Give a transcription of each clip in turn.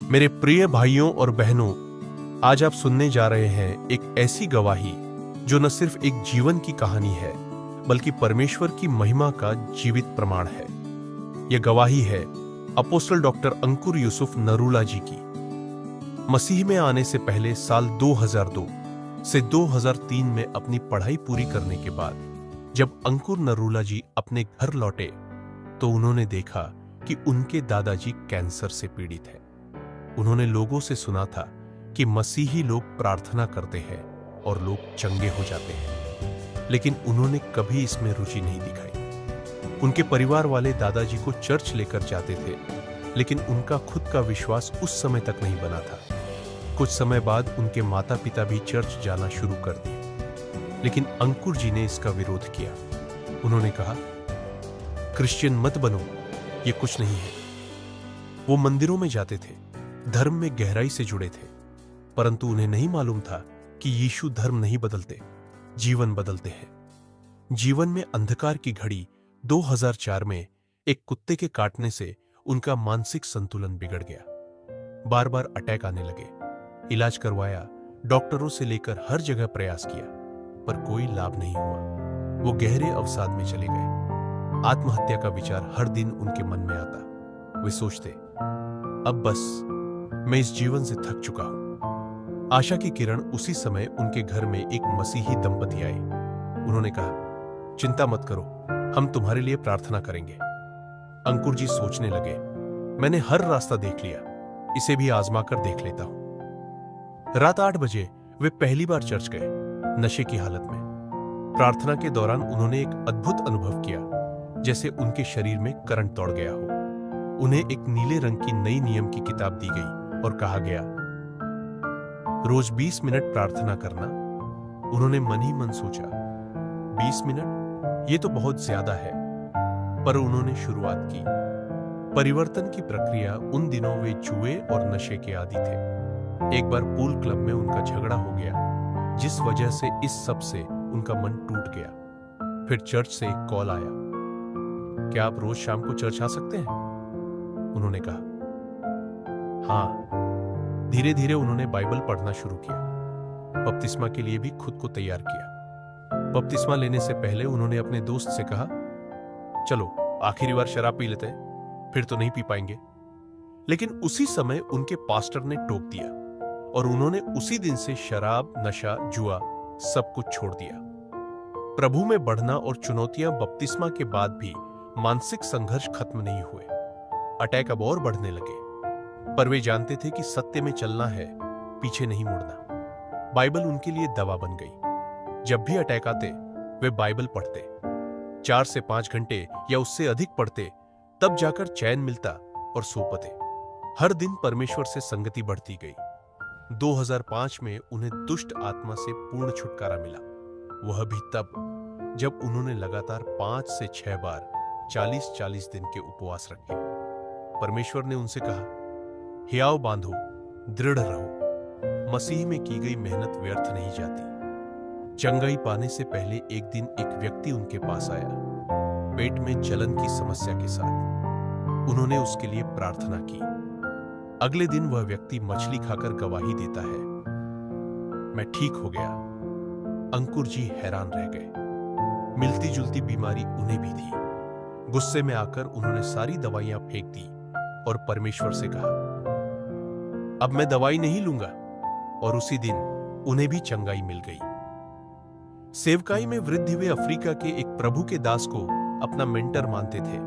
मेरे प्रिय भाइयों और बहनों, आज आप सुनने जा रहे हैं एक ऐसी गवाही जो न सिर्फ एक जीवन की कहानी है बल्कि परमेश्वर की महिमा का जीवित प्रमाण है। यह गवाही है अपोस्टल डॉक्टर अंकुर यूसुफ नरूला जी की। मसीह में आने से पहले साल 2002 से 2003 में अपनी पढ़ाई पूरी करने के बाद जब अंकुर नरूला जी अपने घर लौटे तो उन्होंने देखा कि उनके दादाजी कैंसर से पीड़ित हैं। उन्होंने लोगों से सुना था कि मसीही लोग प्रार्थना करते हैं और लोग चंगे हो जाते हैं, लेकिन उन्होंने कभी इसमें रुचि नहीं दिखाई। उनके परिवार वाले दादाजी को चर्च लेकर जाते थे, लेकिन उनका खुद का विश्वास उस समय तक नहीं बना था। कुछ समय बाद उनके माता पिता भी चर्च जाना शुरू कर दिए, लेकिन अंकुर जी ने इसका विरोध किया। उन्होंने कहा, क्रिश्चियन मत बनो, ये कुछ नहीं है। वो मंदिरों में जाते थे, धर्म में गहराई से जुड़े थे, परंतु उन्हें नहीं मालूम था कि यीशु धर्म नहीं बदलते, जीवन बदलते हैं। जीवन में अंधकार की घड़ी 2004 में एक कुत्ते के काटने से उनका मानसिक संतुलन बिगड़ गया। बार बार अटैक आने लगे। इलाज करवाया, डॉक्टरों से लेकर हर जगह प्रयास किया, पर कोई लाभ नहीं हुआ। वो गहरे अवसाद में चले गए। आत्महत्या का विचार हर दिन उनके मन में आता। वे सोचते, अब बस, मैं इस जीवन से थक चुका हूं। आशा की किरण उसी समय उनके घर में एक मसीही दंपति आए। उन्होंने कहा, चिंता मत करो, हम तुम्हारे लिए प्रार्थना करेंगे। अंकुर जी सोचने लगे, मैंने हर रास्ता देख लिया, इसे भी आजमा कर देख लेता हूं। रात 8 बजे वे पहली बार चर्च गए, नशे की हालत में। प्रार्थना के दौरान उन्होंने एक अद्भुत अनुभव किया, जैसे उनके शरीर में करंट दौड़ गया हो। उन्हें एक नीले रंग की नई नियम की किताब दी गई और कहा गया, रोज 20 मिनट प्रार्थना करना। उन्होंने मन ही मन सोचा, 20 मिनट, ये तो बहुत ज्यादा है, पर उन्होंने शुरुआत की। परिवर्तन की प्रक्रिया उन दिनों वे जुए और नशे के आदी थे। एक बार पूल क्लब में उनका झगड़ा हो गया, जिस वजह से इस सब से उनका मन टूट गया। फिर चर्च से एक कॉल आया, क्या आप रोज शाम को चर्च आ सकते हैं? उन्होंने कहा, हाँ। धीरे धीरे उन्होंने बाइबल पढ़ना शुरू किया। बपतिस्मा के लिए भी खुद को तैयार किया। बपतिस्मा लेने से पहले उन्होंने अपने दोस्त से कहा, चलो आखिरी बार शराब पी लेते हैं, फिर तो नहीं पी पाएंगे। लेकिन उसी समय उनके पास्टर ने टोक दिया और उन्होंने उसी दिन से शराब, नशा, जुआ सब कुछ छोड़ दिया। प्रभु में बढ़ना और चुनौतियां बपतिस्मा के बाद भी मानसिक संघर्ष खत्म नहीं हुए। अटैक अब और बढ़ने लगे, पर वे जानते थे कि सत्य में चलना है, पीछे नहीं मुड़ना। बाइबल उनके लिए दवा बन गई। जब भी अटैक आते, वे बाइबल पढ़ते। 4 से 5 घंटे या उससे अधिक पढ़ते, तब जाकर चैन मिलता और सो पाते। हर दिन परमेश्वर से संगति बढ़ती गई। 2005 में उन्हें दुष्ट आत्मा से पूर्ण छुटकारा मिला। वह भी तब जब उन्होंने लगातार 5 से 6 बार 40-40 दिन के उपवास रखे। परमेश्वर ने उनसे कहा, हियाव बांधो, दृढ़ रहो, मसीह में की गई मेहनत व्यर्थ नहीं जाती। चंगाई पाने से पहले एक दिन एक व्यक्ति उनके पास आया, पेट में जलन की समस्या के साथ। उन्होंने उसके लिए प्रार्थना की। अगले दिन वह व्यक्ति मछली खाकर गवाही देता है, मैं ठीक हो गया। अंकुर जी हैरान रह गए। मिलती जुलती बीमारी उन्हें भी थी। गुस्से में आकर उन्होंने सारी दवाइयां फेंक दी और परमेश्वर से कहा, अब मैं दवाई नहीं लूंगा। और उसी दिन उन्हें भी चंगाई मिल गई। सेवकाई में वृद्धि वे अफ्रीका के एक प्रभु के दास को अपना मेंटर मानते थे,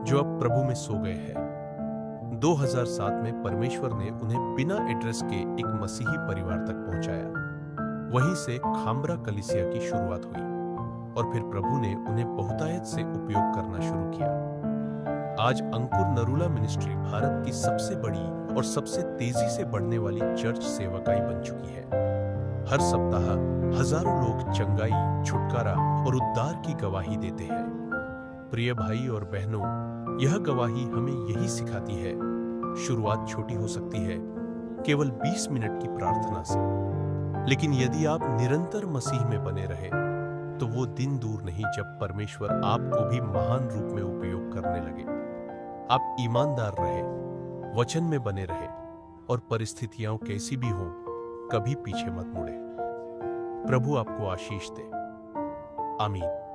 जो अब प्रभु में सो गए हैं। 2007 में परमेश्वर ने उन्हें बिना एड्रेस के एक मसीही परिवार तक पहुंचाया। वहीं से खाम्बरा कलीसिया की शुरुआत हुई और फिर प्रभु ने उन्हें बहुतायत से उपयोग करना शुरू किया। आज अंकुर नरूला मिनिस्ट्री भारत की सबसे बड़ी और सबसे तेजी से बढ़ने वाली चर्च सेवकाई बन चुकी है। हर सप्ताह हजारों लोग चंगाई, छुटकारा और उद्धार की गवाही देते हैं। प्रिय भाई और बहनों, यह गवाही हमें यही सिखाती है, शुरुआत छोटी हो सकती है, केवल 20 मिनट की प्रार्थना से, लेकिन यदि आप निरंतर मसीह में बने रहे तो वो दिन दूर नहीं जब परमेश्वर आपको भी महान रूप में उपयोग करने लगे। आप ईमानदार रहे, वचन में बने रहे और परिस्थितियां कैसी भी हों, कभी पीछे मत मुड़े। प्रभु आपको आशीष दे। आमीन।